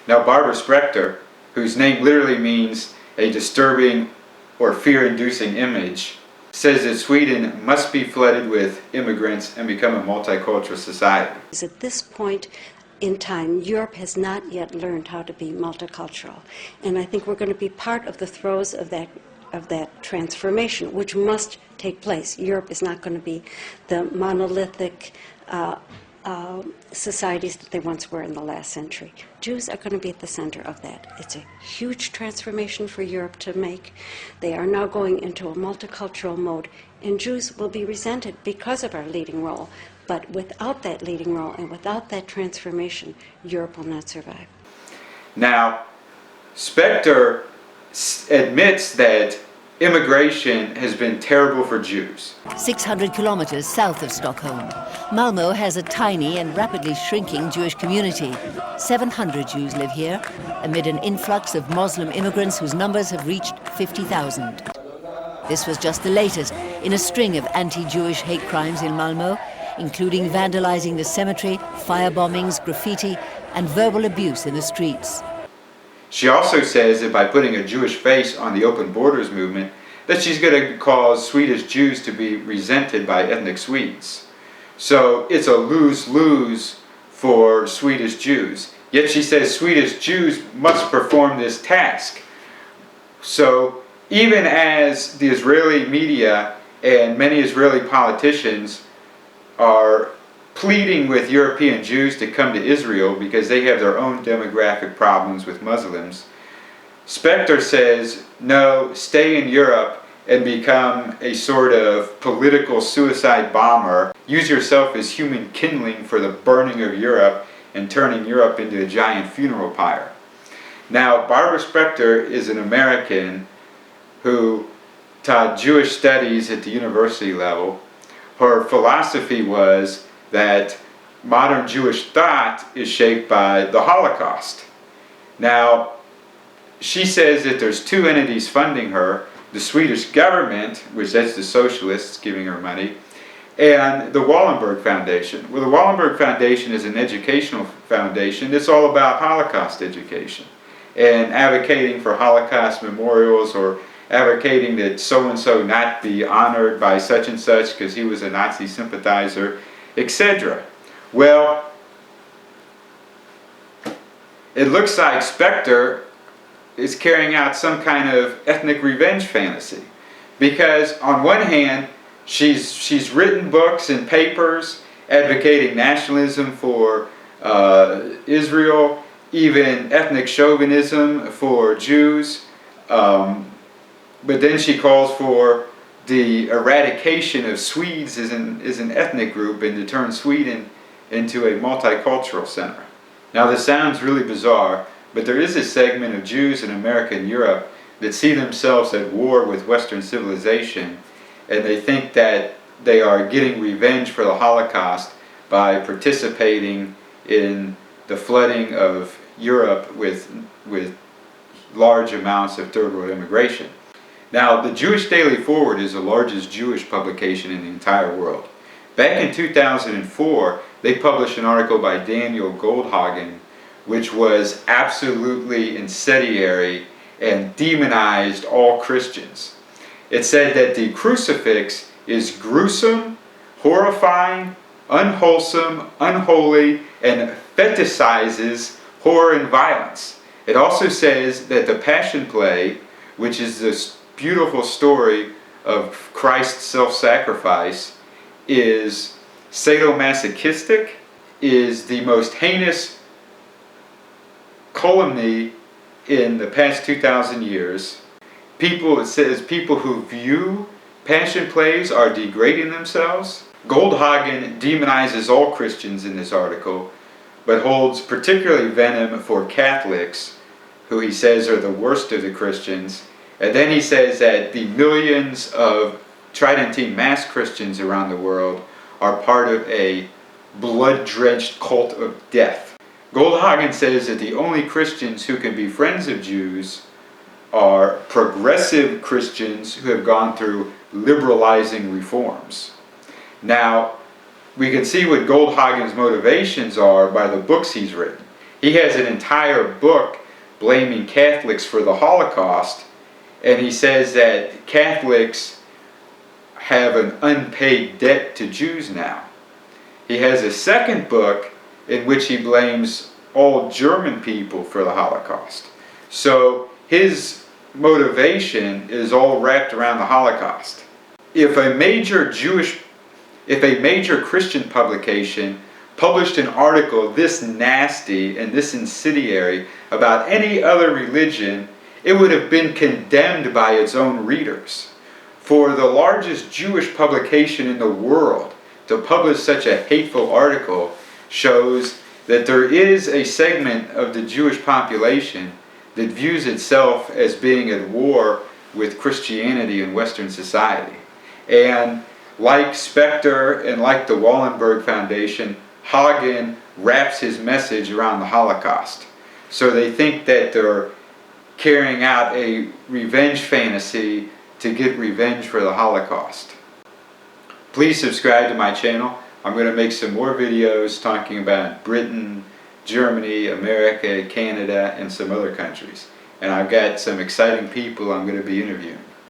Now Barbara Spectre, whose name literally means a disturbing or fear-inducing image, says that Sweden must be flooded with immigrants and become a multicultural society. At this point in time, Europe has not yet learned how to be multicultural. And I think we're going to be part of the throes of that transformation, which must take place. Europe is not going to be the monolithic societies that they once were in the last century. Jews are going to be at the center of that. It's a huge transformation for Europe to make. They are now going into a multicultural mode, and Jews will be resented because of our leading role. But without that leading role and without that transformation, Europe will not survive. Now, Spectre admits that immigration has been terrible for Jews. 600 kilometers south of Stockholm, Malmö has a tiny and rapidly shrinking Jewish community. 700 Jews live here, amid an influx of Muslim immigrants whose numbers have reached 50,000. This was just the latest in a string of anti-Jewish hate crimes in Malmö, including vandalizing the cemetery, firebombings, graffiti, and verbal abuse in the streets. She also says that by putting a Jewish face on the Open Borders movement, that she's going to cause Swedish Jews to be resented by ethnic Swedes. So it's a lose-lose for Swedish Jews. Yet she says Swedish Jews must perform this task. So even as the Israeli media and many Israeli politicians are pleading with European Jews to come to Israel because they have their own demographic problems with Muslims, Spectre says, no, stay in Europe and become a sort of political suicide bomber. Use yourself as human kindling for the burning of Europe and turning Europe into a giant funeral pyre. Now, Barbara Spectre is an American who taught Jewish studies at the university level. Her philosophy was that modern Jewish thought is shaped by the Holocaust. Now, she says that there's two entities funding her, the Swedish government, which that's the socialists giving her money, and the Wallenberg Foundation. Well, the Wallenberg Foundation is an educational foundation that's all about Holocaust education and advocating for Holocaust memorials or advocating that so-and-so not be honored by such and such because he was a Nazi sympathizer, etc. Well, it looks like Spectre is carrying out some kind of ethnic revenge fantasy, because on one hand she's written books and papers advocating nationalism for Israel, even ethnic chauvinism for Jews, but then she calls for the eradication of Swedes as an ethnic group and to turn Sweden into a multicultural center. Now this sounds really bizarre, but there is a segment of Jews in America and Europe that see themselves at war with Western civilization, and they think that they are getting revenge for the Holocaust by participating in the flooding of Europe with large amounts of third world immigration. Now, the Jewish Daily Forward is the largest Jewish publication in the entire world. Back in 2004, they published an article by Daniel Goldhagen, which was absolutely incendiary and demonized all Christians. It said that the crucifix is gruesome, horrifying, unwholesome, unholy, and fetishizes horror and violence. It also says that the Passion Play, which is this beautiful story of Christ's self-sacrifice, is sadomasochistic, is the most heinous calumny in the past 2,000 years. It says people who view passion plays are degrading themselves. Goldhagen demonizes all Christians in this article, but holds particularly venom for Catholics, who he says are the worst of the Christians. And then he says that the millions of Tridentine mass Christians around the world are part of a blood-drenched cult of death. Goldhagen says that the only Christians who can be friends of Jews are progressive Christians who have gone through liberalizing reforms. Now, we can see what Goldhagen's motivations are by the books he's written. He has an entire book blaming Catholics for the Holocaust, and he says that Catholics have an unpaid debt to Jews now. He has a second book in which he blames all German people for the Holocaust. So his motivation is all wrapped around the Holocaust. If a major Christian publication published an article this nasty and this incendiary about any other religion, it would have been condemned by its own readers. For the largest Jewish publication in the world to publish such a hateful article shows that there is a segment of the Jewish population that views itself as being at war with Christianity in Western society. And like Spectre and like the Wallenberg Foundation, Hagen wraps his message around the Holocaust. So they think that they're carrying out a revenge fantasy to get revenge for the Holocaust. Please subscribe to my channel. I'm going to make some more videos talking about Britain, Germany, America, Canada, and some other countries. And I've got some exciting people I'm going to be interviewing.